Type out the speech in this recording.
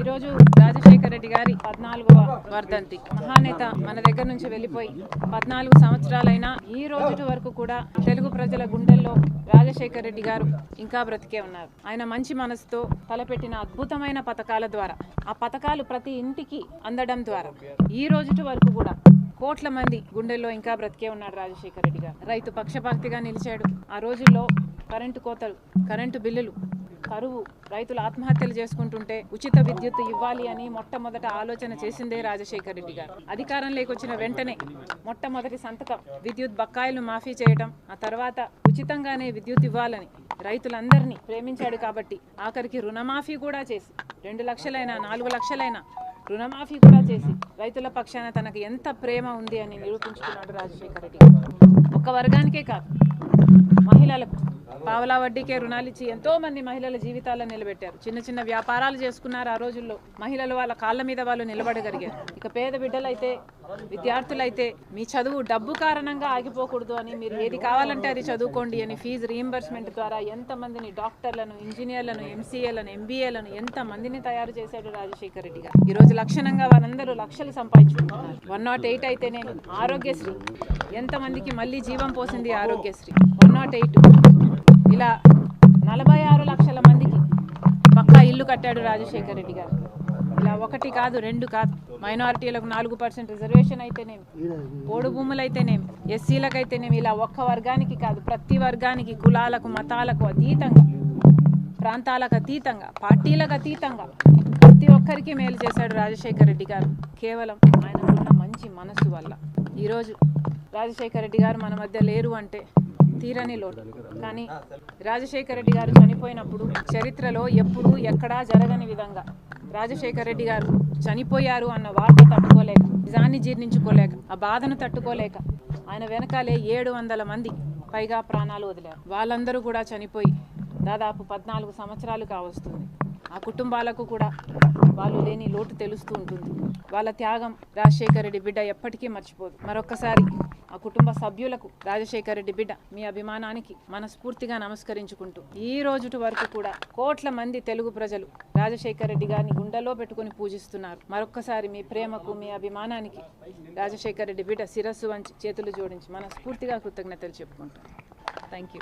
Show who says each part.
Speaker 1: ఈరోజు రాజశేఖర రెడ్డి గారి 14వ వర్ధంతి. మహానేత మన దగ్గర నుంచి వెళ్ళిపోయి 14 సంవత్సరాలైనా ఈ రోజు వరకు కూడా తెలుగు ప్రజల గుండెల్లో రాజశేఖర రెడ్డి గారు ఇంకా బ్రతికే ఉన్నారు. ఆయన మంచి మనసుతో తలపెట్టిన అద్భుతమైన పథకాల ద్వారా, ఆ పథకాలు ప్రతి ఇంటికి అందడం ద్వారా ఈ రోజు వరకు కూడా కోట్ల మంది గుండెల్లో ఇంకా బ్రతికే ఉన్నాడు రాజశేఖర రెడ్డి గారు. రైతు పక్షపాతిగా నిలిచాడు. ఆ రోజుల్లో కరెంటు కోతలు, కరెంటు బిల్లులు, కరువు, రైతులు ఆత్మహత్యలు చేసుకుంటుంటే ఉచిత విద్యుత్ ఇవ్వాలి అని మొట్టమొదట ఆలోచన చేసిందే రాజశేఖర రెడ్డి గారు. అధికారంలోకి వచ్చిన వెంటనే మొట్టమొదటి సంతకం విద్యుత్ బకాయిలు మాఫీ చేయడం, ఆ తర్వాత ఉచితంగానే విద్యుత్ ఇవ్వాలని రైతులందరినీ ప్రేమించాడు. కాబట్టి ఆఖరికి రుణమాఫీ కూడా చేసి 2 లక్షలైనా 4 లక్షలైనా రుణమాఫీ కూడా చేసి రైతుల పక్షాన తనకు ఎంత ప్రేమ ఉంది అని నిరూపించుకున్నాడు రాజశేఖర రెడ్డి గారు. ఒక వర్గానికే కాదు, మహిళలకు పావలా వడ్డీకే రుణాలు ఇచ్చి ఎంతో మంది మహిళల జీవితాలను నిలబెట్టారు. చిన్న చిన్న వ్యాపారాలు చేసుకున్నారు. ఆ రోజుల్లో మహిళలు వాళ్ళ కాళ్ళ మీద వాళ్ళు నిలబడగలిగారు. ఇక పేద బిడ్డలైతే, విద్యార్థులైతే మీ చదువు డబ్బు కారణంగా ఆగిపోకూడదు అని, మీరు ఏది కావాలంటే అది చదువుకోండి అని ఫీజు రీయింబర్స్మెంట్ ద్వారా ఎంతమందిని డాక్టర్లను, ఇంజనీర్లను, ఎంసీఏలను, ఎంబీఏలను ఎంతమందిని తయారు చేశాడు రాజశేఖర రెడ్డి గారు. ఈరోజు లక్షణంగా వాళ్ళందరూ లక్షలు సంపాదించుకుంటున్నారు. 108 అయితేనేమి, ఆరోగ్యశ్రీ ఎంతమందికి మళ్ళీ జీవం పోసింది ఆరోగ్యశ్రీ. 108 ఇలా 46 లక్షల మందికి పక్కా ఇల్లు కట్టాడు రాజశేఖర రెడ్డి గారు. ఇలా 1 కాదు 2 కాదు, మైనారిటీలకు 4% రిజర్వేషన్ అయితేనేమి, పోడు భూములు అయితేనేమి, ఎస్సీలకు అయితేనేమి, ఇలా ఒక్క వర్గానికి కాదు ప్రతి వర్గానికి, కులాలకు మతాలకు అతీతంగా, ప్రాంతాలకు అతీతంగా, పార్టీలకు అతీతంగా ప్రతి ఒక్కరికి మేలు చేశాడు రాజశేఖర రెడ్డి గారు. కేవలం ఆయనకున్న మంచి మనసు వల్ల ఈరోజు రాజశేఖర రెడ్డి గారు మన మధ్య లేరు అంటే తీరని లోటు. కానీ రాజశేఖర రెడ్డి గారు చనిపోయినప్పుడు చరిత్రలో ఎప్పుడూ ఎక్కడా జరగని విధంగా రాజశేఖర రెడ్డి గారు చనిపోయారు అన్న వార్త తట్టుకోలేక, నిజాన్ని జీర్ణించుకోలేక, ఆ బాధను తట్టుకోలేక ఆయన వెనకాలే 700 మంది పైగా ప్రాణాలు వదిలారు. వాళ్ళందరూ కూడా చనిపోయి దాదాపు 14 సంవత్సరాలు కావస్తుంది. ఆ కుటుంబాలకు కూడా వాళ్ళు లేని లోటు తెలుస్తూ ఉంటుంది. వాళ్ళ త్యాగం రాజశేఖర రెడ్డి బిడ్డ ఎప్పటికీ మర్చిపోదు. మరొక్కసారి ఆ కుటుంబ సభ్యులకు, రాజశేఖర రెడ్డి బిడ్డ మీ అభిమానానికి మనస్ఫూర్తిగా నమస్కరించుకుంటూ ఈ రోజు వరకు కూడా కోట్ల మంది తెలుగు ప్రజలు రాజశేఖర రెడ్డి గారిని గుండెలో పెట్టుకుని పూజిస్తున్నారు. మరొక్కసారి మీ ప్రేమకు, మీ అభిమానానికి రాజశేఖర రెడ్డి బిడ్డ శిరస్సు వంచి చేతులు జోడించి మనస్ఫూర్తిగా కృతజ్ఞతలు చెప్పుకుంటాం. Thank you.